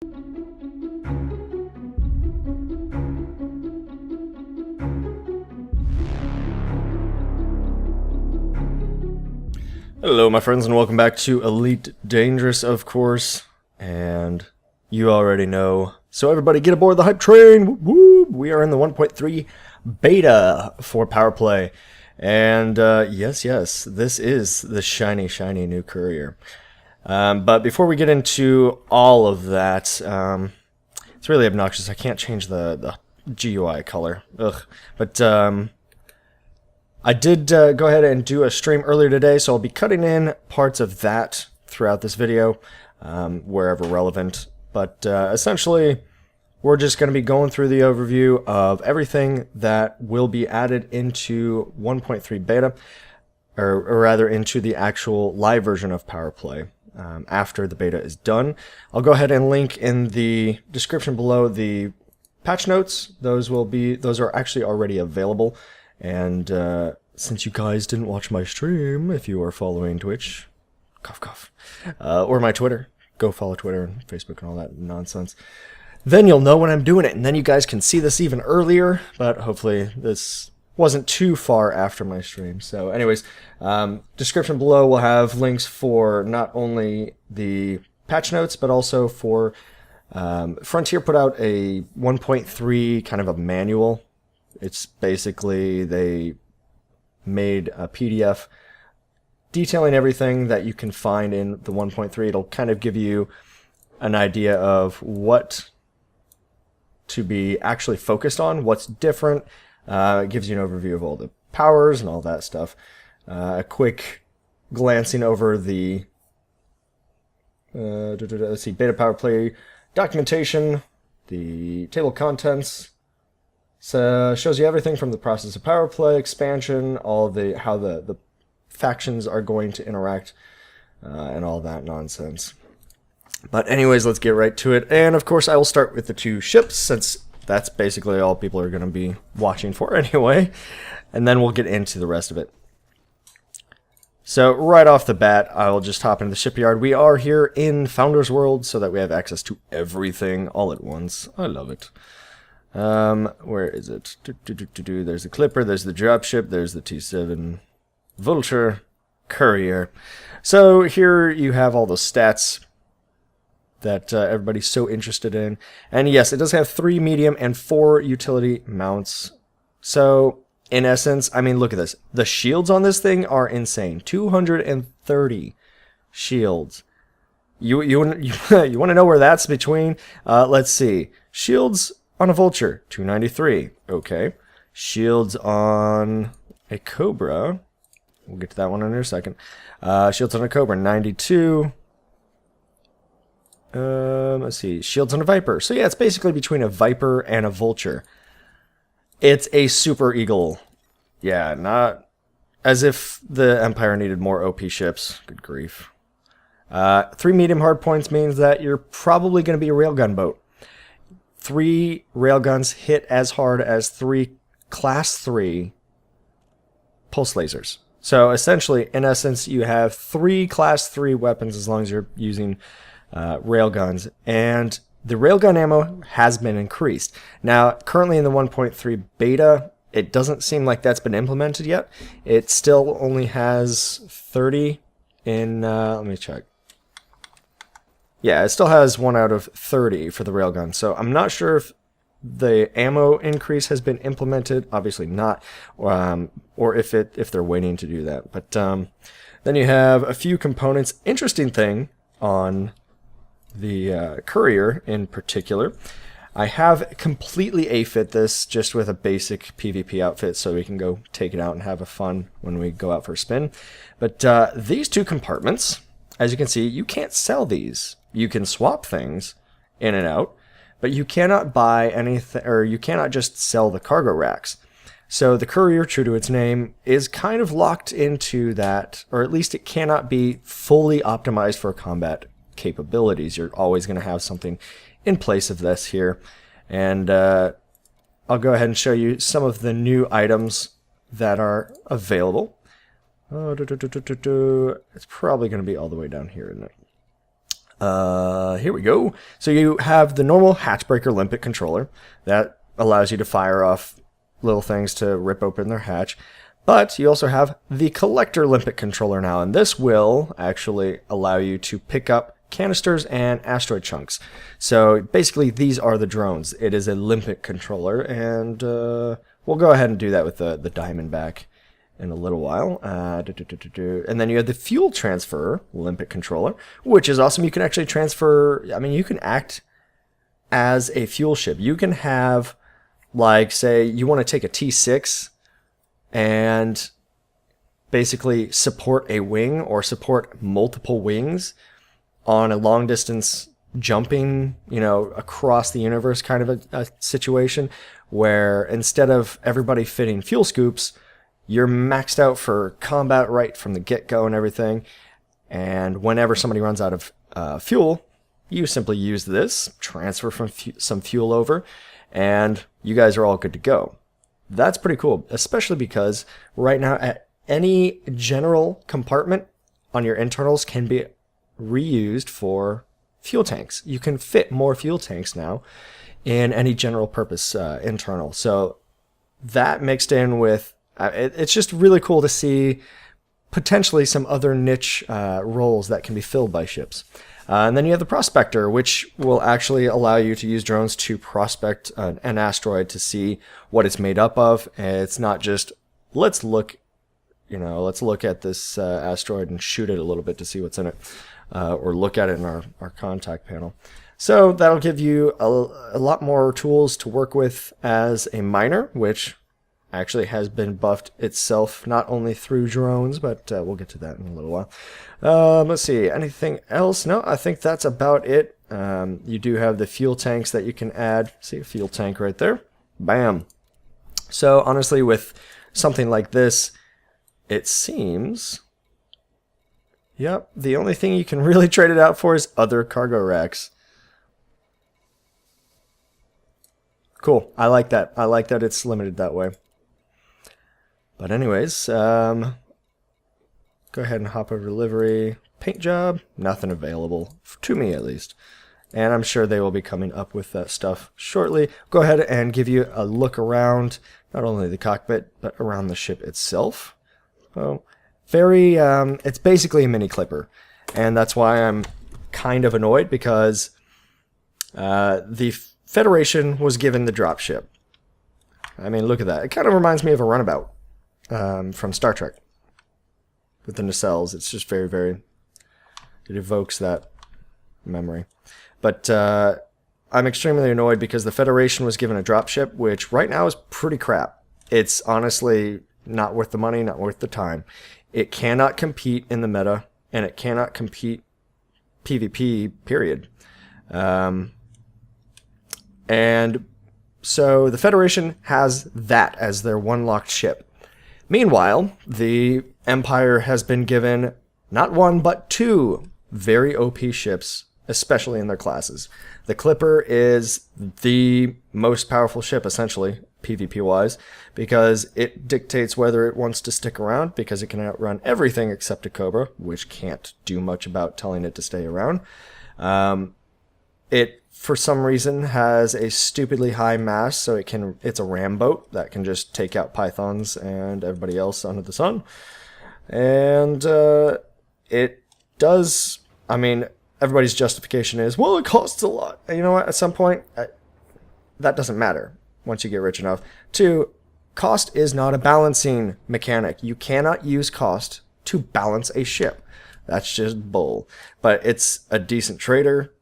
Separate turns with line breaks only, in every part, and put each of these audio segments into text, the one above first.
Hello my friends and welcome back to Elite Dangerous, of course, and you already know. So everybody get aboard the hype train! Woo! We are in the 1.3 beta for Powerplay, and yes, this is the shiny new courier. But before we get into all of that, it's really obnoxious. I can't change the GUI color. Ugh. But I did go ahead and do a stream earlier today, so I'll be cutting in parts of that throughout this video, wherever relevant. But essentially, we're just going to be going through the overview of everything that will be added into 1.3 beta, or rather into the actual live version of Powerplay after the beta is done. I'll go ahead and link in the description below the patch notes. Those are actually already available. And since you guys didn't watch my stream, if you are following Twitch, cough cough, or my Twitter, go follow Twitter and Facebook and all that nonsense, then you'll know when I'm doing it, and then you guys can see this even earlier, but hopefully this wasn't too far after my stream. So anyways, description below will have links for not only the patch notes, but also for Frontier put out a 1.3 kind of a manual. It's basically they made a PDF detailing everything that you can find in the 1.3. It'll kind of give you an idea of what to be actually focused on, what's different. It gives you an overview of all the powers and all that stuff. A quick glancing over the let's see, beta Powerplay documentation, the table of contents. So shows you everything from the process of Powerplay, expansion, all the how the factions are going to interact, and all that nonsense. But anyways, let's get right to it. And of course, I will start with the two ships, since that's basically all people are going to be watching for anyway. And then we'll get into the rest of it. So right off the bat, I will just hop into the shipyard. We are here in Founders World, so that we have access to everything all at once. I love it. Where is it? There's the Clipper, there's the dropship, there's the T7 Vulture, Courier. So here you have all the stats that everybody's so interested in. And yes, it does have 3 medium and 4 utility mounts. So in essence, I mean, look at this. The shields on this thing are insane. 230 shields. You want to know where that's between? Let's see. Shields on a Vulture, 293. Okay. Shields on a Cobra. We'll get to that one in a second. Shields on a Cobra, 92. Let's see. Shields on a Viper. So yeah, it's basically between a Viper and a Vulture. It's a Super Eagle. Yeah, not as if the Empire needed more OP ships. Good grief. 3 medium hard points means that you're probably going to be a railgun boat. 3 railguns hit as hard as 3 class 3 pulse lasers. So essentially, in essence, you have 3 class 3 weapons as long as you're using railguns. And the railgun ammo has been increased. Now, currently in the 1.3 beta, it doesn't seem like that's been implemented yet. It still only has 30 in, let me check. Yeah, it still has 1 out of 30 for the railgun, so I'm not sure if the ammo increase has been implemented. Obviously not, or if they're waiting to do that. But then you have a few components. Interesting thing on the Courier in particular, I have completely A-fit this just with a basic PvP outfit, so we can go take it out and have a fun when we go out for a spin. But these 2 compartments, as you can see, you can't sell these. You can swap things in and out, but you cannot buy anything, or you cannot just sell the cargo racks. So the Courier, true to its name, is kind of locked into that, or at least it cannot be fully optimized for combat capabilities. You're always going to have something in place of this here. And I'll go ahead and show you some of the new items that are available. It's probably going to be all the way down here, isn't it? Here we go. So you have the normal hatchbreaker limpet controller that allows you to fire off little things to rip open their hatch. But you also have the collector limpet controller now, and this will actually allow you to pick up canisters and asteroid chunks. So basically these are the drones. It is a limpet controller, and we'll go ahead and do that with the Diamondback in a little while. And then you have the fuel transfer limpet controller, which is awesome. You can actually transfer, I mean, you can act as a fuel ship. You can have, like, say you want to take a T6 and basically support a wing or support multiple wings on a long distance jumping, you know, across the universe kind of a situation, where instead of everybody fitting fuel scoops, you're maxed out for combat right from the get-go and everything. And whenever somebody runs out of fuel, you simply use this, transfer some fuel over, and you guys are all good to go. That's pretty cool, especially because right now at any general compartment on your internals can be reused for fuel tanks. You can fit more fuel tanks now in any general purpose internal. So that mixed in with it's just really cool to see potentially some other niche roles that can be filled by ships. And then you have the Prospector, which will actually allow you to use drones to prospect an asteroid to see what it's made up of. And it's not just, let's look at this asteroid and shoot it a little bit to see what's in it, or look at it in our contact panel. So that'll give you a lot more tools to work with as a miner, which actually has been buffed itself, not only through drones, but we'll get to that in a little while. Let's see, anything else? No, I think that's about it. You do have the fuel tanks that you can add. See a fuel tank right there. Bam. So honestly, with something like this, it seems, yep, the only thing you can really trade it out for is other cargo racks. Cool. I like that. I like that it's limited that way. But anyways, go ahead and hop over to livery. Paint job, nothing available, to me at least. And I'm sure they will be coming up with that stuff shortly. Go ahead and give you a look around, not only the cockpit, but around the ship itself. So, it's basically a mini clipper. And that's why I'm kind of annoyed, because the Federation was given the dropship. I mean, look at that. It kind of reminds me of a runabout. From Star Trek with the nacelles. It's just very, very, it evokes that memory. But I'm extremely annoyed because the Federation was given a dropship, which right now is pretty crap. It's honestly not worth the money, not worth the time. It cannot compete in the meta, and it cannot compete PvP, period. And so the Federation has that as their one locked ship. Meanwhile, the Empire has been given not one, but two very OP ships, especially in their classes. The Clipper is the most powerful ship, essentially, PvP-wise, because it dictates whether it wants to stick around, because it can outrun everything except a Cobra, which can't do much about telling it to stay around. It, for some reason, has a stupidly high mass, so it's a ram boat that can just take out pythons and everybody else under the sun. And it does, I mean, everybody's justification is, well, it costs a lot. And you know what, at some point, that doesn't matter once you get rich enough. Two, cost is not a balancing mechanic. You cannot use cost to balance a ship. That's just bull. But it's a decent trader.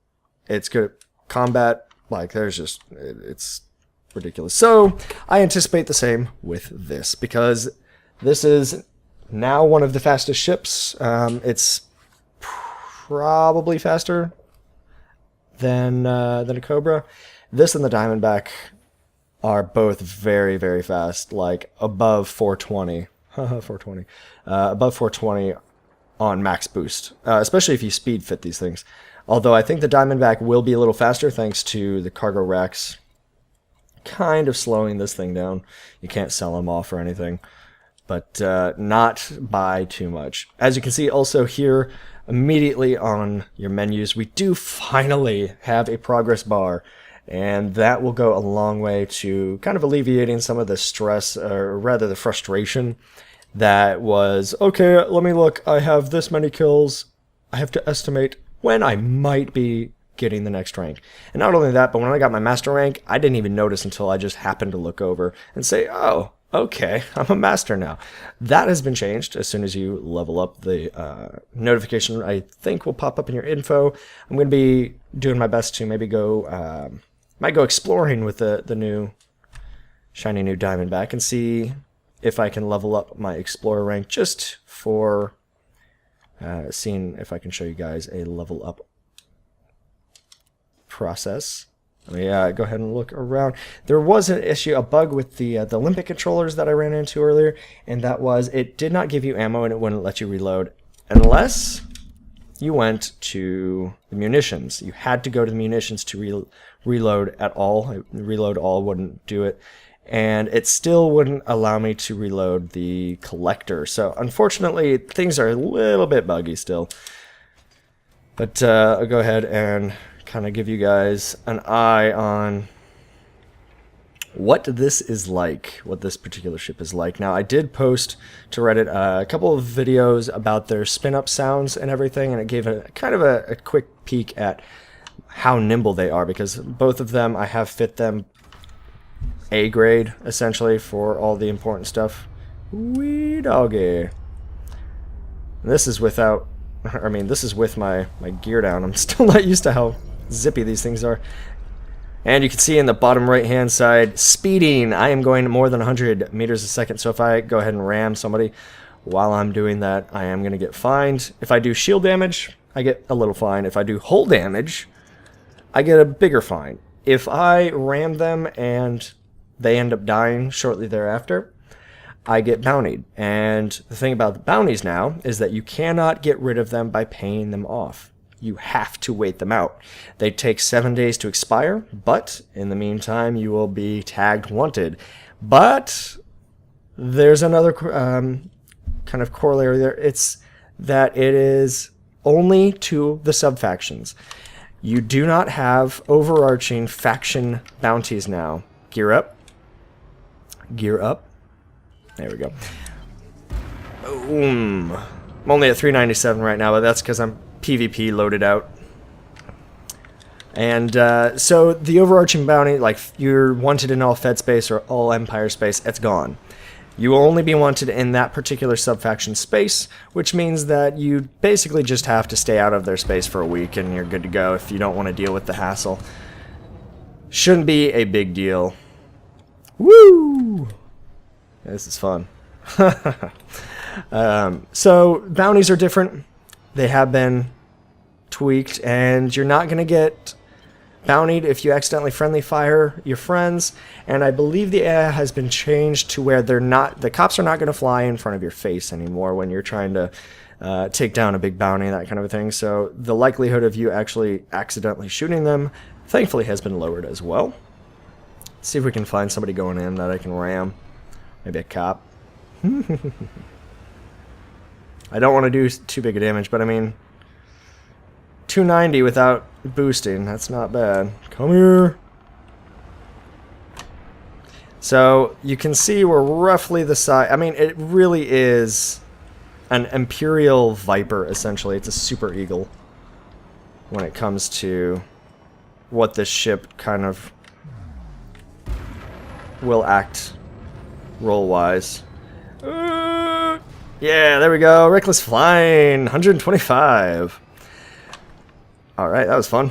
It's good at combat. Like, it's ridiculous. So, I anticipate the same with this, because this is now one of the fastest ships. It's probably faster than a Cobra. This and the Diamondback are both very, very fast, like above 420. 420. Above 420 on max boost, especially if you speed fit these things. Although I think the Diamondback will be a little faster thanks to the cargo racks kind of slowing this thing down. You can't sell them off or anything, but not by too much. As you can see also here, immediately on your menus, we do finally have a progress bar. And that will go a long way to kind of alleviating some of the stress, or rather the frustration that was, okay, let me look, I have this many kills, I have to estimate when I might be getting the next rank. And not only that, but when I got my master rank, I didn't even notice until I just happened to look over and say, oh, okay, I'm a master now. That has been changed as soon as you level up. The notification, I think, will pop up in your info. I'm going to be doing my best to maybe go... might go exploring with the new shiny new Diamondback and see if I can level up my Explorer rank just for seeing if I can show you guys a level up process. Let me go ahead and look around. There was an issue, a bug with the Olympic controllers that I ran into earlier, and that was it did not give you ammo and it wouldn't let you reload unless you went to the munitions. You had to go to the munitions to reload at all. Reload all wouldn't do it. And it still wouldn't allow me to reload the collector. So unfortunately, things are a little bit buggy still. But I'll go ahead and kind of give you guys an eye on what this is like, what this particular ship is like. Now, I did post to Reddit a couple of videos about their spin-up sounds and everything, and it gave a kind of a quick peek at how nimble they are, because both of them, I have fit them A grade, essentially, for all the important stuff. Wee doggy. This is without, I mean, this is with my gear down. I'm still not used to how zippy these things are. And you can see in the bottom right hand side, speeding. I am going more than 100 meters a second, so if I go ahead and ram somebody while I'm doing that, I am going to get fined. If I do shield damage, I get a little fine. If I do hull damage, I get a bigger fine. If I ram them and they end up dying shortly thereafter, I get bountied. And the thing about the bounties now is that you cannot get rid of them by paying them off. You have to wait them out. They take 7 days to expire, but in the meantime, you will be tagged wanted. But there's another kind of corollary there. It's that it is only to the sub-factions. You do not have overarching faction bounties now. Gear up. Gear up. There we go. Boom. I'm only at 397 right now, but that's because I'm PvP loaded out. And so the overarching bounty, like you're wanted in all Fed space or all Empire space, it's gone. You will only be wanted in that particular sub-faction space, which means that you basically just have to stay out of their space for a week and you're good to go if you don't want to deal with the hassle. Shouldn't be a big deal. Woo! This is fun. So bounties are different. They have been tweaked, and you're not going to get bountied if you accidentally friendly fire your friends. And I believe the AI has been changed to where the cops are not going to fly in front of your face anymore when you're trying to take down a big bounty, that kind of a thing. So the likelihood of you actually accidentally shooting them, thankfully, has been lowered as well. Let's see if we can find somebody going in that I can ram. Maybe a cop. I don't want to do too big a damage, but I mean, 290 without boosting, that's not bad. Come here. So you can see we're roughly the size. I mean, it really is an Imperial Viper, essentially. It's a Super Eagle when it comes to what this ship kind of will act roll-wise. Yeah, there we go. Reckless flying, 125. Alright, that was fun.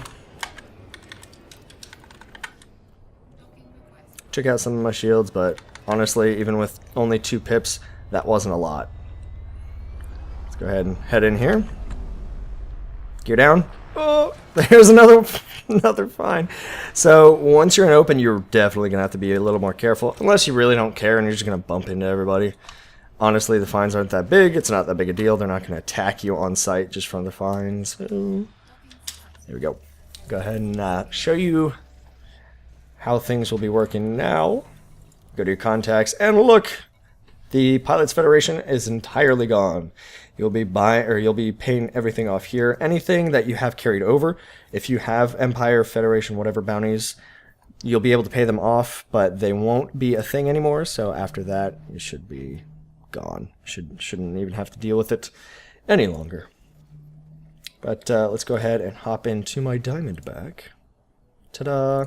Check out some of my shields, but honestly, even with only 2 pips, that wasn't a lot. Let's go ahead and head in here. Gear down. Oh, there's another fine. So once you're in open, you're definitely going to have to be a little more careful, unless you really don't care and you're just going to bump into everybody. Honestly, the fines aren't that big. It's not that big a deal. They're not going to attack you on sight just from the fines. So, there we go. Go ahead and show you how things will be working now. Go to your contacts and look. The Pilots Federation is entirely gone. You'll be paying everything off here. Anything that you have carried over, if you have Empire, Federation, whatever bounties, you'll be able to pay them off, but they won't be a thing anymore. So after that, it should be gone. Shouldn't even have to deal with it any longer. But let's go ahead and hop into my Diamondback. Ta-da!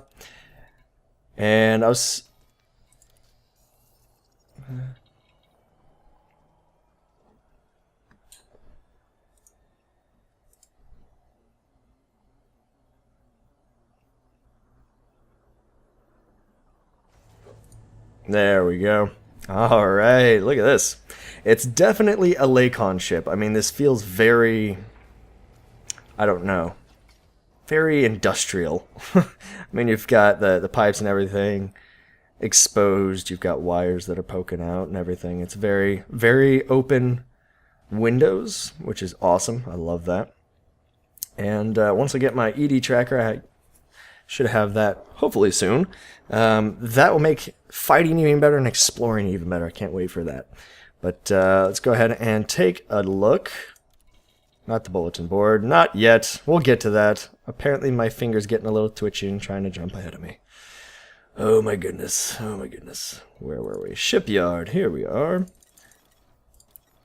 And I was... There we go. Alright, look at this. It's definitely a Lakon ship. I mean, this feels very... I don't know. Very industrial. I mean, you've got the pipes and everything exposed. You've got wires that are poking out and everything. It's very, very open windows, which is awesome. I love that. And once I get my ED tracker, I should have that hopefully soon. That will make fighting even better and exploring even better. I can't wait for that. But let's go ahead and take a look. Not the bulletin board. Not yet. We'll get to that. Apparently my finger's getting a little twitchy and trying to jump ahead of me. Oh my goodness. Oh my goodness. Where were we? Shipyard. Here we are.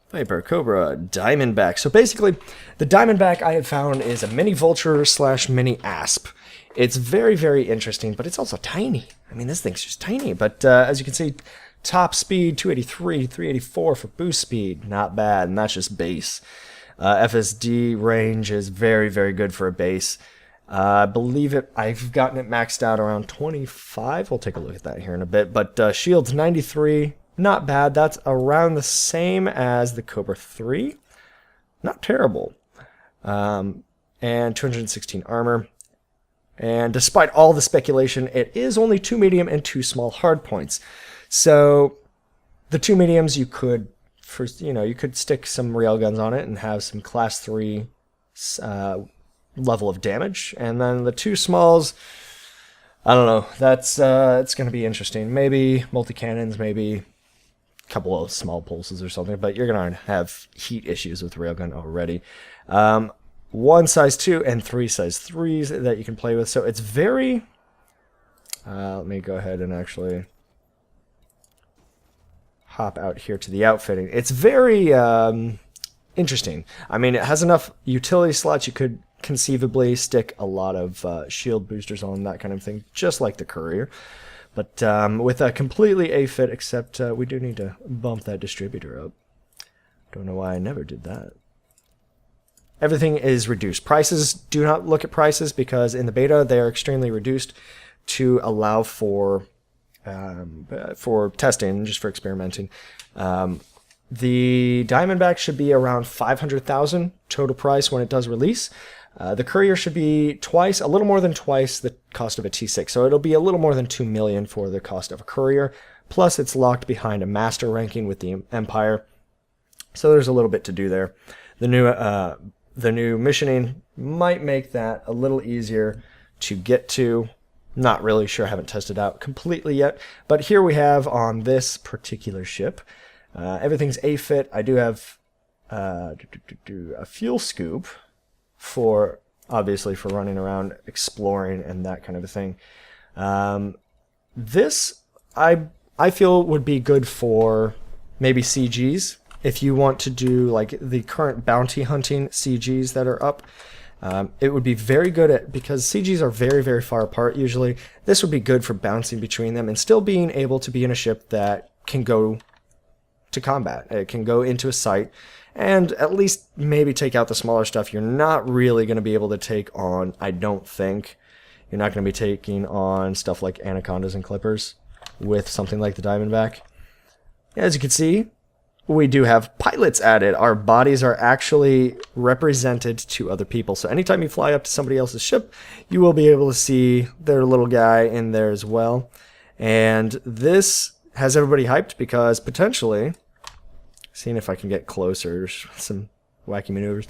Viper, Cobra, Diamondback. So basically, the Diamondback I have found is a mini Vulture / mini Asp. It's very, very interesting, but it's also tiny. I mean, this thing's just tiny. But as you can see, top speed, 283, 384 for boost speed. Not bad, and that's just base. FSD range is very, very good for a base. I believe I've gotten it maxed out around 25. We'll take a look at that here in a bit. But shield's 93. Not bad. That's around the same as the Cobra 3. Not terrible. And 216 armor. And despite all the speculation, it is only 2 medium and 2 small hard points. So the 2 mediums you could, you could stick some railguns on it and have some class 3 level of damage. And then the 2 smalls, I don't know. That's it's going to be interesting. Maybe multi-cannons, maybe a couple of small pulses or something. But you're going to have heat issues with railgun already. 1 size 2 and 3 size 3s that you can play with. So it's very... let me go ahead and actually hop out here to the outfitting. It's very interesting. I mean, it has enough utility slots. You could conceivably stick a lot of shield boosters on, that kind of thing, just like the Courier. But with a completely A-fit, except we do need to bump that distributor up. Don't know why I never did that. Everything is reduced. Prices, do not look at prices because in the beta they are extremely reduced to allow for testing, just for experimenting. The Diamondback should be around 500,000 total price when it does release. The Courier should be a little more than twice the cost of a T6. So it'll be a little more than 2 million for the cost of a Courier. Plus it's locked behind a master ranking with the Empire. So there's a little bit to do there. The new missioning might make that a little easier to get to. Not really sure, haven't tested out completely yet. But here we have on this particular ship, everything's A-fit. I do have a fuel scoop obviously for running around, exploring, and that kind of a thing. This, I feel would be good for maybe CGs. If you want to do like the current bounty hunting CGs that are up, it would be very good at, because CGs are very, very far apart usually, this would be good for bouncing between them and still being able to be in a ship that can go to combat. It can go into a site and at least maybe take out the smaller stuff. You're not really going to be able to take on, I don't think, you're not going to be taking on stuff like Anacondas and Clippers with something like the Diamondback. As you can see, we do have pilots added. Our bodies are actually represented to other people. So anytime you fly up to somebody else's ship, you will be able to see their little guy in there as well. And this has everybody hyped because potentially, seeing if I can get closer, some wacky maneuvers.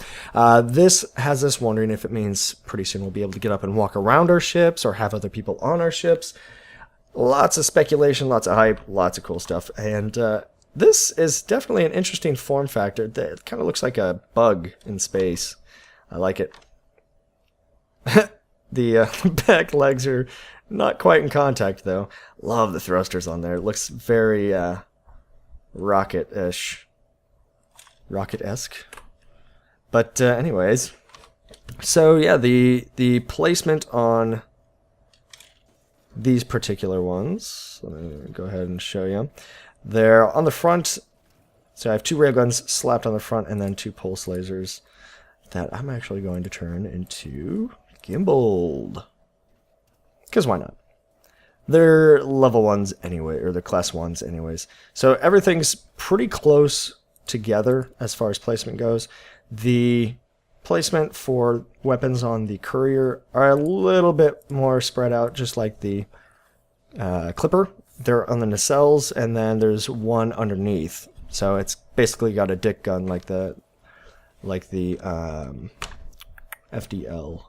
This has us wondering if it means pretty soon we'll be able to get up and walk around our ships or have other people on our ships. Lots of speculation, lots of hype, lots of cool stuff. And this is definitely an interesting form factor. It kind of looks like a bug in space. I like it. The back legs are not quite in contact, though. Love the thrusters on there. It looks very rocket-ish. Rocket-esque. But anyways, so yeah, the placement on these particular ones, let me go ahead and show you. They're on the front, so I have 2 railguns slapped on the front and then 2 pulse lasers that I'm actually going to turn into gimbaled. Because why not? They're level 1s anyway, or they're class 1s anyways. So everything's pretty close together as far as placement goes. The placement for weapons on the courier are a little bit more spread out, just like the clipper. They're on the nacelles, and then there's one underneath. So it's basically got a dick gun like the FDL.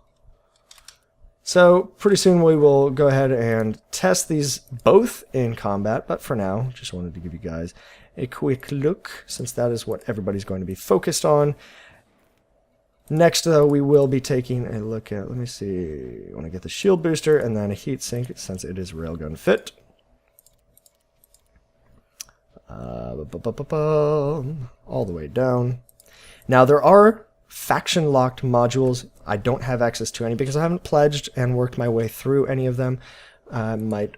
So pretty soon we will go ahead and test these both in combat, but for now, just wanted to give you guys a quick look, since that is what everybody's going to be focused on. Next, though, we will be taking a look at, let me see, I want to get the shield booster and then a heat sink, since it is railgun fit. All the way down. Now, there are faction-locked modules. I don't have access to any because I haven't pledged and worked my way through any of them. I might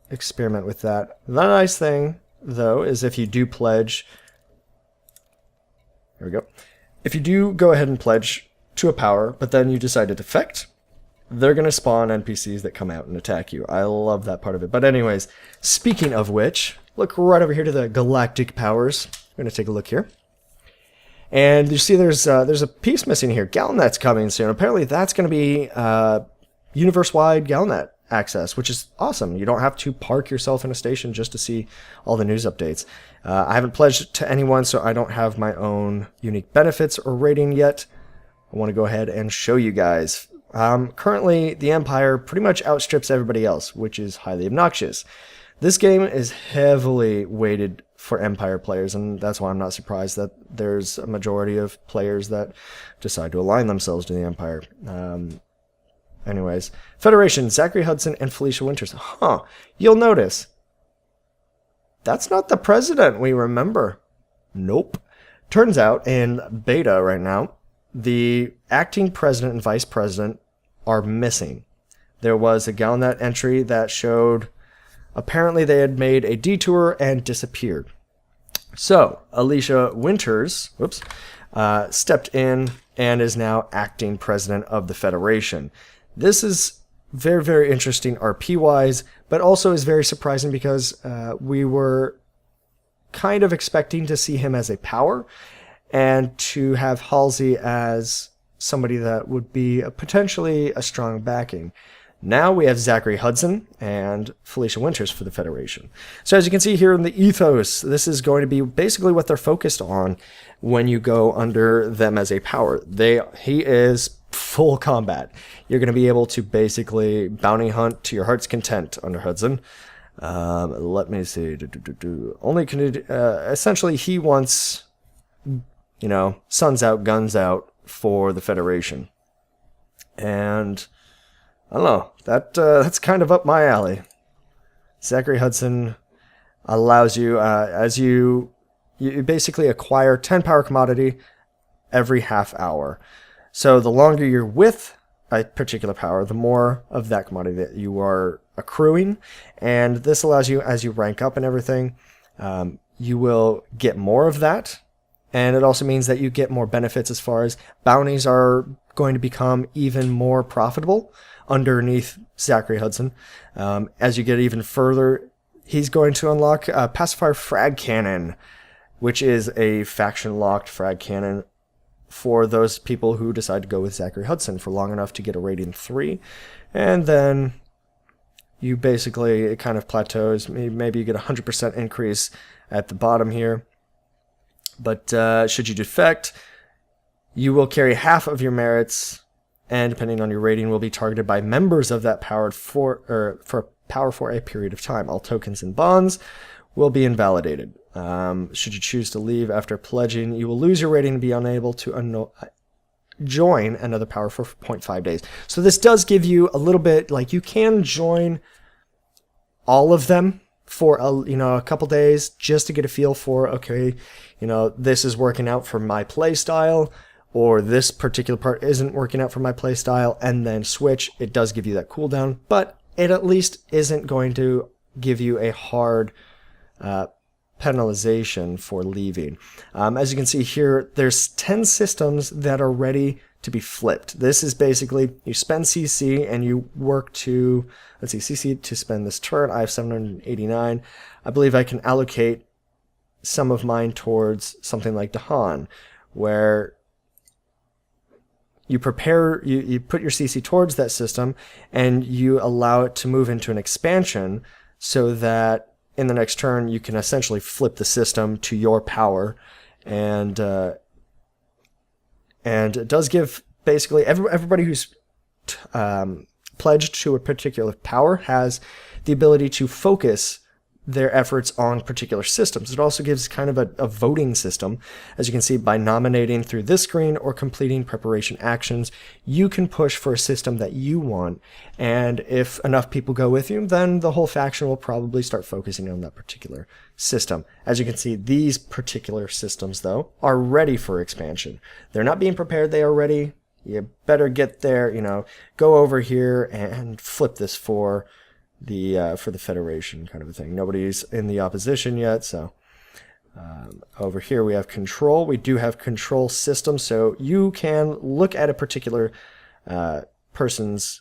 experiment with that. The nice thing, though, is if you do pledge... There we go. If you do go ahead and pledge to a power, but then you decide to defect, they're going to spawn NPCs that come out and attack you. I love that part of it. But anyways, speaking of which, look right over here to the galactic powers. I'm going to take a look here. And you see there's a piece missing here. Galnet's coming soon. Apparently that's going to be universe-wide Galnet access, which is awesome. You don't have to park yourself in a station just to see all the news updates. I haven't pledged to anyone, so I don't have my own unique benefits or rating yet. I want to go ahead and show you guys. Currently, the Empire pretty much outstrips everybody else, which is highly obnoxious. This game is heavily weighted for Empire players, and that's why I'm not surprised that there's a majority of players that decide to align themselves to the Empire. Anyways, Federation, Zachary Hudson and Felicia Winters. Huh, you'll notice, that's not the president we remember. Nope. Turns out, in beta right now, the acting president and vice president are missing. There was a Galnet entry that showed apparently they had made a detour and disappeared. So, Alicia Winters, stepped in and is now acting president of the Federation. This is very, very interesting RP-wise, but also is very surprising because we were kind of expecting to see him as a power and to have Halsey as somebody that would be potentially a strong backing. Now we have Zachary Hudson and Felicia Winters for the Federation. So as you can see here in the ethos, this is going to be basically what they're focused on when you go under them as a power. He is full combat. You're going to be able to basically bounty hunt to your heart's content under Hudson. Let me see. Essentially, he wants, suns out, guns out for the Federation. And I don't know, that's kind of up my alley. Zachary Hudson allows you, as you basically acquire 10 power commodity every half hour. So the longer you're with a particular power, the more of that commodity that you are accruing. And this allows you, as you rank up and everything, you will get more of that. And it also means that you get more benefits as far as bounties are going to become even more profitable underneath Zachary Hudson. As you get even further, he's going to unlock a Pacifier Frag Cannon, which is a faction-locked frag cannon for those people who decide to go with Zachary Hudson for long enough to get a rating 3. And then you basically, it kind of plateaus. Maybe you get a 100% increase at the bottom here. But should you defect, you will carry half of your merits, and depending on your rating, will be targeted by members of that power for a period of time. All tokens and bonds will be invalidated. Should you choose to leave after pledging, you will lose your rating and be unable to join another power for 0.5 days. So this does give you a little bit, like, you can join all of them for a couple days just to get a feel for, okay, this is working out for my play style, or this particular part isn't working out for my play style, and then switch. It does give you that cooldown, but it at least isn't going to give you a hard penalization for leaving. As you can see here, there's 10 systems that are ready to be flipped. This is basically, you spend CC and you work to, let's see, CC to spend this turn. I have 789. I believe I can allocate some of mine towards something like Dahan, where you prepare, you put your CC towards that system and you allow it to move into an expansion so that in the next turn, you can essentially flip the system to your power, and it does give basically everybody who's pledged to a particular power has the ability to focus their efforts on particular systems. It also gives kind of a voting system. As you can see, by nominating through this screen or completing preparation actions, you can push for a system that you want, and if enough people go with you, then the whole faction will probably start focusing on that particular system. As you can see, these particular systems, though, are ready for expansion. They're not being prepared, they are ready. You better get there, go over here and flip this for the Federation, kind of a thing. Nobody's in the opposition yet, so over here we have control. We do have control system, so you can look at a particular person's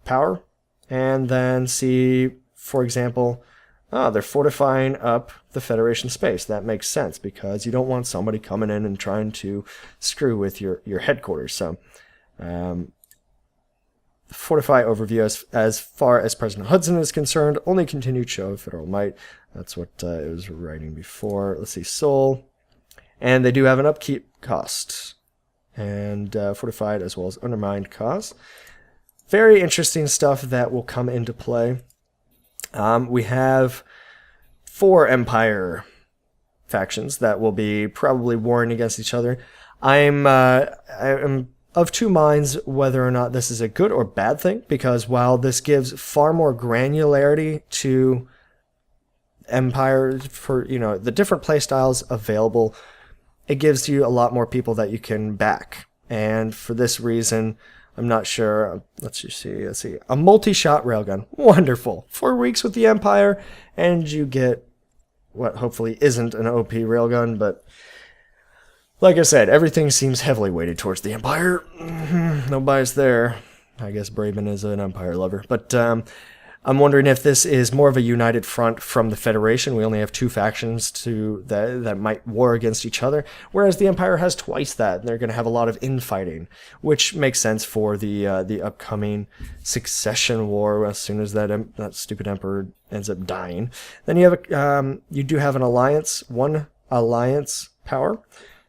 power and then see, for example, they're fortifying up the Federation space. That makes sense because you don't want somebody coming in and trying to screw with your headquarters. So fortify overview, as far as President Hudson is concerned, only continued show of federal might. That's what it was writing before. Let's see, Seoul. And they do have an upkeep cost. And fortified as well as undermined cost. Very interesting stuff that will come into play. We have 4 Empire factions that will be probably warring against each other. I am of two minds whether or not this is a good or bad thing, because while this gives far more granularity to Empire for, the different playstyles available, it gives you a lot more people that you can back. And for this reason, I'm not sure. Let's see. A multi-shot railgun. Wonderful. 4 weeks with the Empire, and you get what hopefully isn't an OP railgun, but like I said, everything seems heavily weighted towards the Empire. No bias there. I guess Braben is an Empire lover. But I'm wondering if this is more of a united front from the Federation. We only have 2 factions that might war against each other, whereas the Empire has twice that, and they're going to have a lot of infighting, which makes sense for the upcoming succession war as soon as that stupid Emperor ends up dying. Then you have you do have an alliance, 1 alliance power.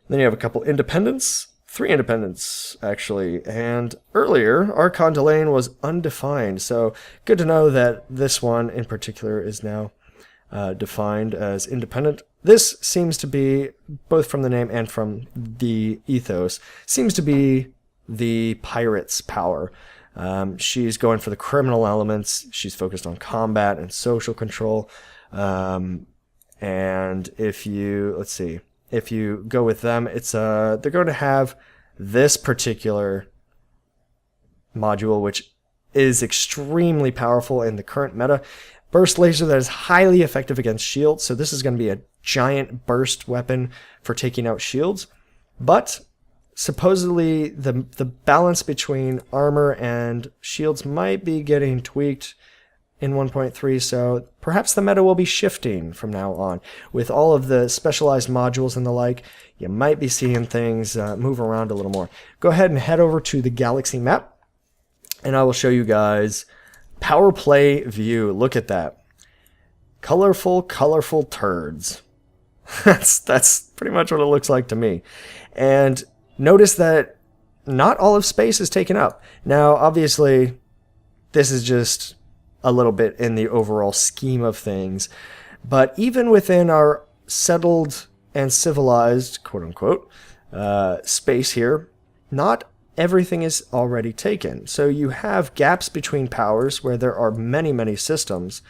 Then you have a couple independents, 3 independents, actually. And earlier, Archon Delane was undefined, so good to know that this one in particular is now defined as independent. This seems to be, both from the name and from the ethos, seems to be the pirate's power. She's going for the criminal elements. She's focused on combat and social control. And if you, let's see, if you go with them, it's they're going to have this particular module, which is extremely powerful in the current meta. Burst laser that is highly effective against shields, so this is going to be a giant burst weapon for taking out shields. But supposedly the balance between armor and shields might be getting tweaked in 1.3, so perhaps the meta will be shifting from now on. With all of the specialized modules and the like, you might be seeing things move around a little more. Go ahead and head over to the Galaxy map, and I will show you guys Powerplay view. Look at that. Colorful turds. That's pretty much what it looks like to me. And notice that not all of space is taken up. Now, obviously, this is just a little bit in the overall scheme of things, But even within our settled and civilized, quote-unquote, space here, not everything is already taken. So you have gaps between powers where there are many, many systems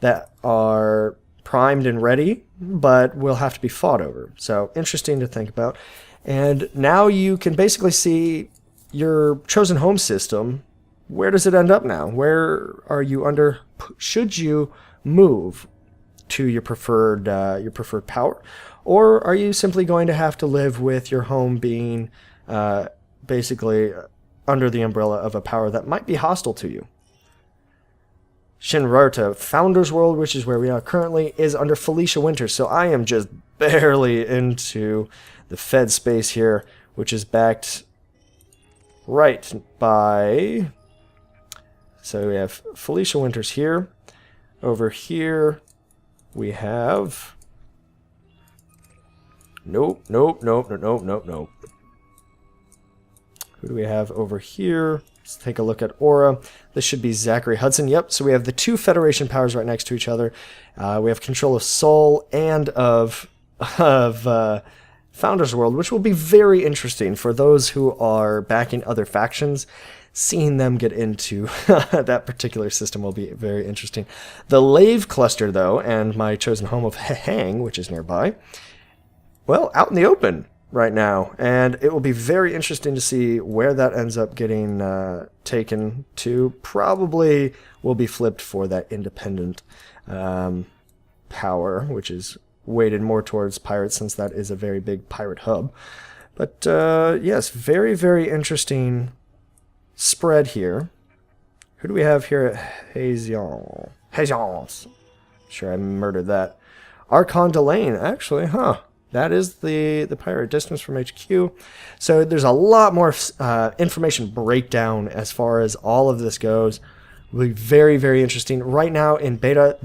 that are primed and ready, but will have to be fought over. So interesting to think about. And now you can basically see your chosen home system. Where does it end up now? Where are you under? Should you move to your preferred power, or are you simply going to have to live with your home being basically under the umbrella of a power that might be hostile to you? Shinrarta, Founder's World, which is where we are currently, is under Felicia Winters, so I am just barely into the Fed space here, which is backed right by... So we have Felicia Winters here. Over here, we have... Nope. Who do we have over here? Let's take a look at Aura. This should be Zachary Hudson. Yep, so we have the two Federation powers right next to each other. We have control of Sol and of Founder's World, which will be very interesting for those who are backing other factions. Seeing them get into that particular system will be very interesting. The Lave Cluster, though, and my chosen home of Hang, which is nearby, well, out in the open right now, and it will be very interesting to see where that ends up getting taken to. Probably will be flipped for that independent power, which is weighted more towards pirates, since that is a very big pirate hub. But yes, very, very interesting spread here. Who do we have here at Hazion? Sure, I murdered that. Archon Delane, actually, huh? That is the pirate distance from HQ. So there's a lot more information breakdown as far as all of this goes. Will be very, very interesting. Right now in beta,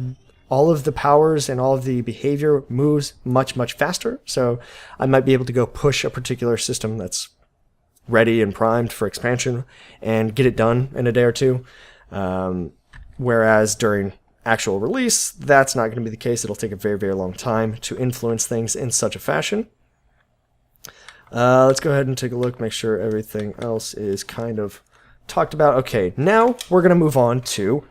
all of the powers and all of the behavior moves much, much faster. So I might be able to go push a particular system that's ready and primed for expansion and get it done in a day or two. Whereas during actual release, that's not going to be the case. It'll take a very, very long time to influence things in such a fashion. Let's go ahead and take a look, make sure everything else is kind of talked about. Okay, now we're going to move on to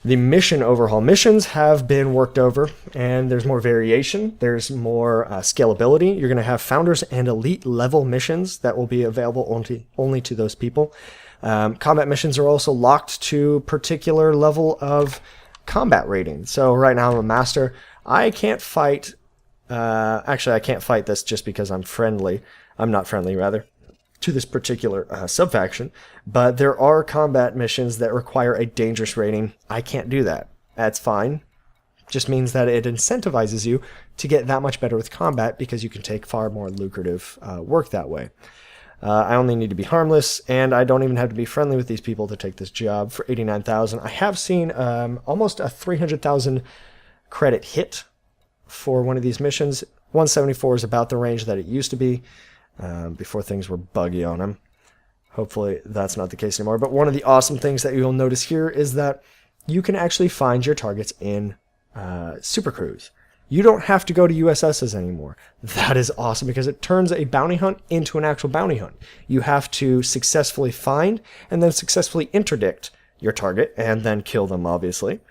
the mission overhaul. Missions have been worked over, and there's more variation. There's more scalability. You're going to have Founders and Elite level missions that will be available only to those people. Combat missions are also locked to particular level of combat rating. So right now I'm a master. I can't fight... actually, I can't fight this just because I'm friendly. I'm not friendly, rather, to this particular sub-faction. But there are combat missions that require a dangerous rating. I can't do that. That's fine. Just means that it incentivizes you to get that much better with combat because you can take far more lucrative work that way. I only need to be harmless, and I don't even have to be friendly with these people to take this job for 89,000. I have seen almost a 300,000 credit hit for one of these missions. 174 is about the range that it used to be before things were buggy on them. Hopefully that's not the case anymore. But one of the awesome things that you'll notice here is that you can actually find your targets in Super Cruise. You don't have to go to USSs anymore. That is awesome because it turns a bounty hunt into an actual bounty hunt. You have to successfully find and then successfully interdict your target and then kill them, obviously.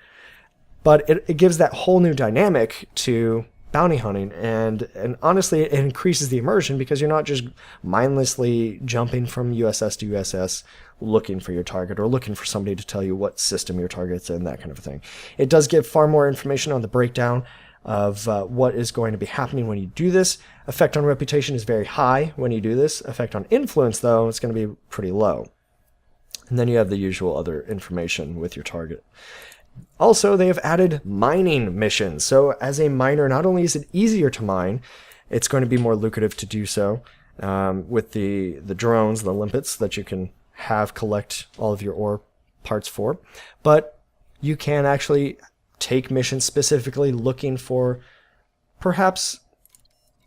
But it gives that whole new dynamic to bounty hunting, and honestly, it increases the immersion because you're not just mindlessly jumping from USS to USS looking for your target or looking for somebody to tell you what system your target's in, that kind of thing. It does give far more information on the breakdown of what is going to be happening when you do this. Effect on reputation is very high when you do this. Effect on influence, though, it's going to be pretty low. And then you have the usual other information with your target. Also, they have added mining missions. So as a miner, not only is it easier to mine, it's going to be more lucrative to do so with the drones, the limpets that you can have collect all of your ore parts for. But you can actually take missions specifically looking for perhaps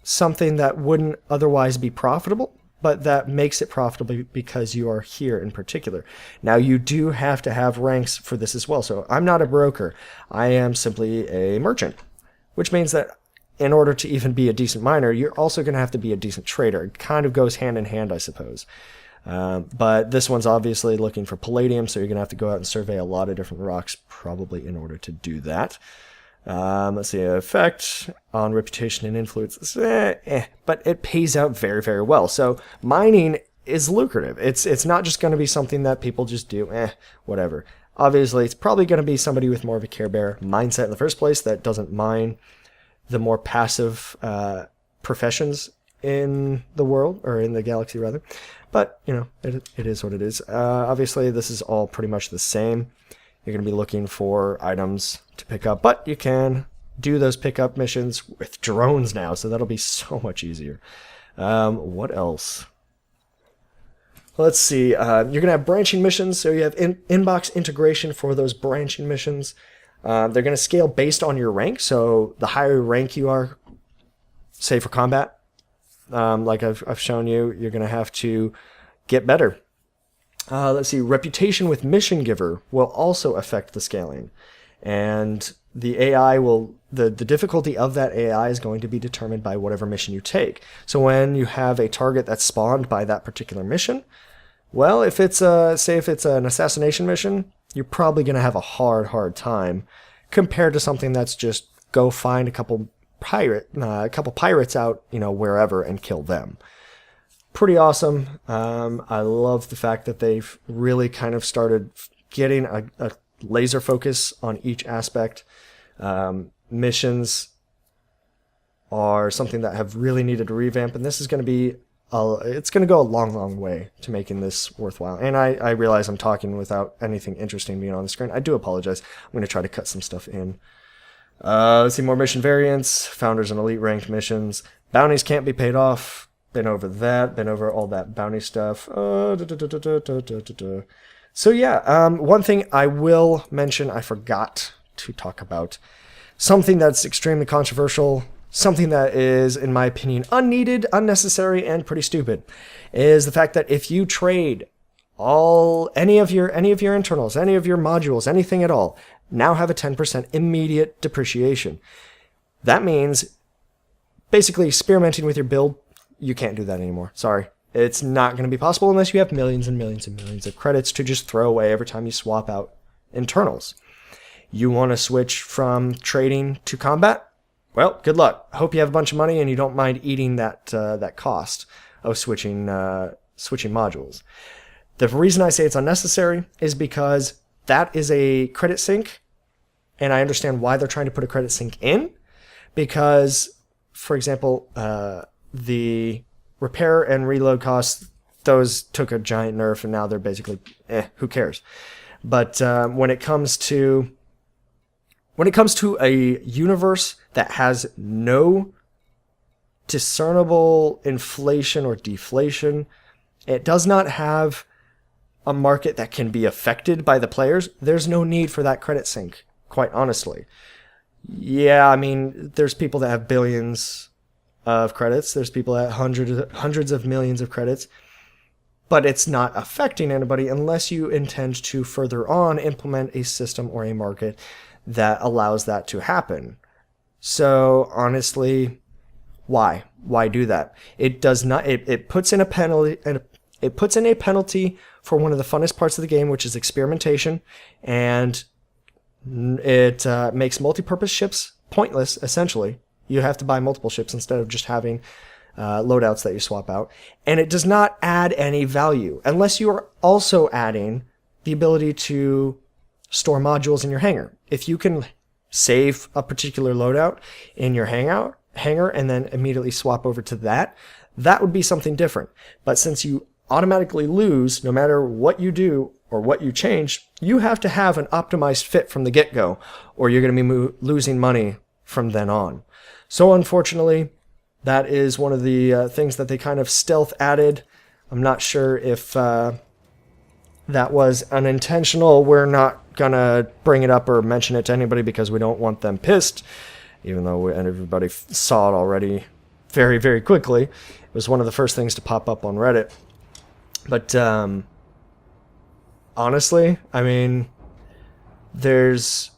something that wouldn't otherwise be profitable, but that makes it profitable because you are here in particular. Now, you do have to have ranks for this as well. So I'm not a broker. I am simply a merchant. which means that in order to even be a decent miner, you're also going to have to be a decent trader. It kind of goes hand in hand, I suppose. But this one's obviously looking for palladium, so you're going to have to go out and survey a lot of different rocks probably in order to do that. Let's see, effect on reputation and influence, but it pays out very, very well. So mining is lucrative. It's not just going to be something that people just do, whatever. Obviously, it's probably going to be somebody with more of a Care Bear mindset in the first place that doesn't mine the more passive professions in the world, or in the galaxy rather. But, you know, it is what it is. Obviously, this is all pretty much the same. You're going to be looking for items to pick up, but you can do those pickup missions with drones now, so that'll be so much easier. What else? Let's see. You're going to have branching missions, so you have inbox integration for those branching missions. They're going to scale based on your rank, so the higher rank you are, say for combat, like I've shown you, you're going to have to get better. Let's see, reputation with mission giver will also affect the scaling. And the AI will, the difficulty of that AI is going to be determined by whatever mission you take. So when you have a target that's spawned by that particular mission, well, if it's say if it's an assassination mission, you're probably going to have a hard time compared to something that's just go find a couple pirates out, you know, wherever and kill them. Pretty awesome. I love the fact that they've really kind of started getting a laser focus on each aspect. Missions are something that have really needed to revamp, and this is going to be it's going to go a long way to making this worthwhile. And I realize I'm talking without anything interesting being on the screen. I do apologize. I'm going to try to cut some stuff in. Let's see, more mission variants, founders and elite ranked missions. Bounties can't be paid off. Been over that. Been over all that bounty stuff. So yeah, one thing I will mention, I forgot to talk about. Something that's extremely controversial, something that is, in my opinion, unneeded, unnecessary, and pretty stupid, is the fact that if you trade any of your internals, any of your modules, anything at all, now have a 10% immediate depreciation. That means basically experimenting with your build, you can't do that anymore. Sorry. It's not going to be possible unless you have millions and millions and millions of credits to just throw away every time you swap out internals. You want to switch from trading to combat? Well, good luck. Hope you have a bunch of money and you don't mind eating that cost of switching modules. The reason I say it's unnecessary is because that is a credit sink, and I understand why they're trying to put a credit sink in, because, for example, the repair and reload costs, those took a giant nerf, and now they're basically, who cares? But when it comes to a universe that has no discernible inflation or deflation, it does not have a market that can be affected by the players, there's no need for that credit sink, quite honestly. Yeah, I mean, there's people that have billions of credits, there's people that have hundreds of millions of credits, but it's not affecting anybody unless you intend to further on implement a system or a market that allows that to happen. So honestly, why do that? It does not. It puts in a penalty, and it puts in a penalty for one of the funnest parts of the game, which is experimentation, and it makes multi-purpose ships pointless. Essentially, you have to buy multiple ships instead of just having loadouts that you swap out, and it does not add any value unless you are also adding the ability to store modules in your hangar. If you can save a particular loadout in your hangar and then immediately swap over to that would be something different. But since you automatically lose no matter what you do or what you change, you have to have an optimized fit from the get-go, or you're going to be losing money from then on. So unfortunately, that is one of the things that they kind of stealth added. I'm not sure if that was unintentional. We're not going to bring it up or mention it to anybody because we don't want them pissed, even though everybody saw it already very, very quickly. It was one of the first things to pop up on Reddit. But honestly, I mean, there's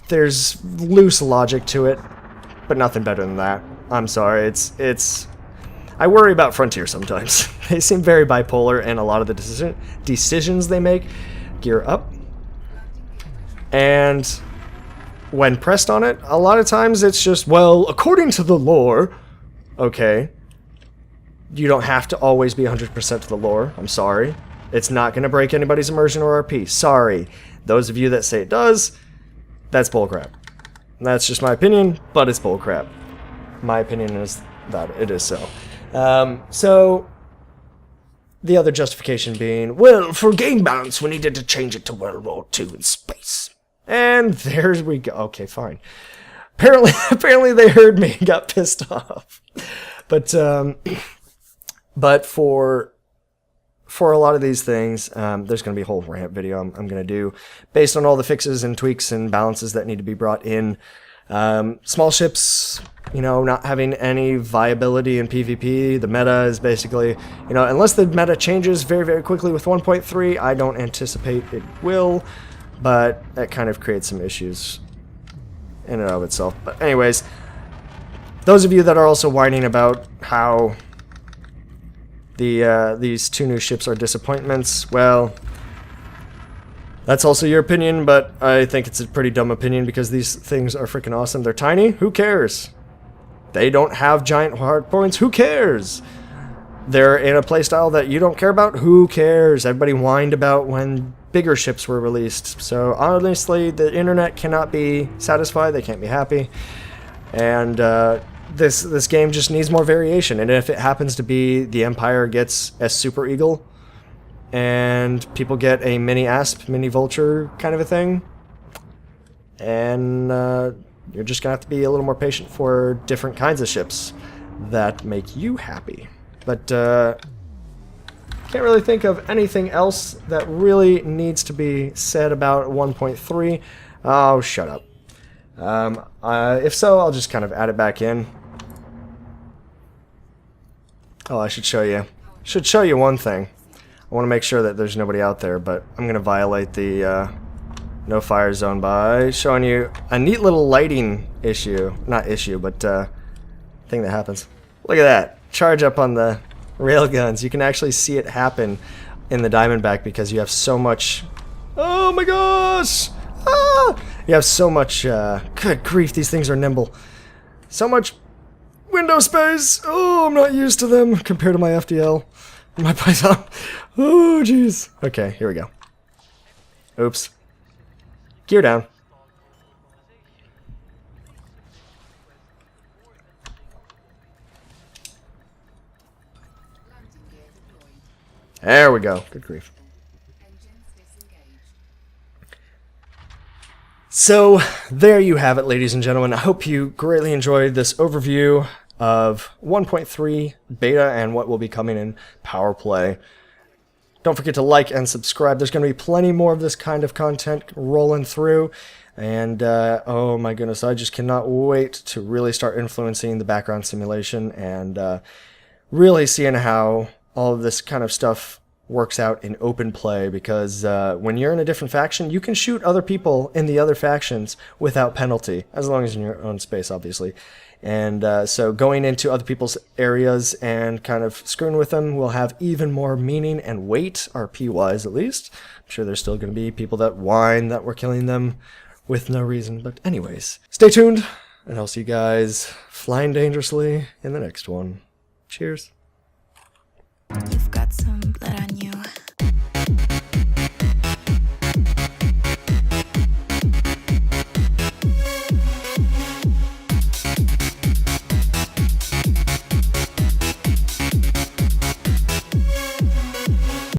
there's loose logic to it, but nothing better than that. I'm sorry, it's I worry about Frontier sometimes. They seem very bipolar, and a lot of the decisions they make. Gear up. And when pressed on it, a lot of times it's just, well, according to the lore. Okay. You don't have to always be 100% to the lore. I'm sorry. It's not going to break anybody's immersion or RP. Sorry. Those of you that say it does, that's bullcrap. That's just my opinion, but it's bullcrap. My opinion is that it is so. So, the other justification being, well, for game balance, we needed to change it to World War II in space. And there we go. Okay, fine. Apparently they heard me and got pissed off. But for a lot of these things, there's going to be a whole rant video I'm going to do based on all the fixes and tweaks and balances that need to be brought in. Small ships, not having any viability in PvP. The meta is basically, unless the meta changes very, very quickly with 1.3, I don't anticipate it will, but that kind of creates some issues in and of itself. But anyways, those of you that are also whining about how these two new ships are disappointments, well, that's also your opinion, but I think it's a pretty dumb opinion because these things are freaking awesome. They're tiny, who cares? They don't have giant hard points, who cares? They're in a playstyle that you don't care about, who cares? Everybody whined about when bigger ships were released. So honestly, the internet cannot be satisfied, they can't be happy. And this game just needs more variation. And if it happens to be the Empire gets a Super Eagle, and people get a mini Asp, mini Vulture kind of a thing, and you're just gonna have to be a little more patient for different kinds of ships that make you happy. But can't really think of anything else that really needs to be said about 1.3. Oh, shut up. If so, I'll just kind of add it back in. Oh, I should show you. Should show you one thing. I want to make sure that there's nobody out there, but I'm going to violate the no fire zone by showing you a neat little lighting issue. Not issue, but thing that happens. Look at that. Charge up on the railguns. You can actually see it happen in the Diamondback because you have so much... Oh my gosh! Ah! You have so much... Good grief, these things are nimble. So much window space! Oh, I'm not used to them compared to my FDL. My Python. Oh, jeez. Okay, here we go. Oops. Gear down. There we go. Good grief. So, there you have it, ladies and gentlemen. I hope you greatly enjoyed this overview of 1.3 beta and what will be coming in Powerplay. Don't forget to like and subscribe. There's going to be plenty more of this kind of content rolling through. And, oh my goodness, I just cannot wait to really start influencing the background simulation and really seeing how all of this kind of stuff works out in open play, because when you're in a different faction, you can shoot other people in the other factions without penalty, as long as in your own space, obviously. And so going into other people's areas and kind of screwing with them will have even more meaning and weight, RP-wise at least. I'm sure there's still going to be people that whine that we're killing them with no reason. But anyways, stay tuned, and I'll see you guys flying dangerously in the next one. Cheers.
You've got some blood on you.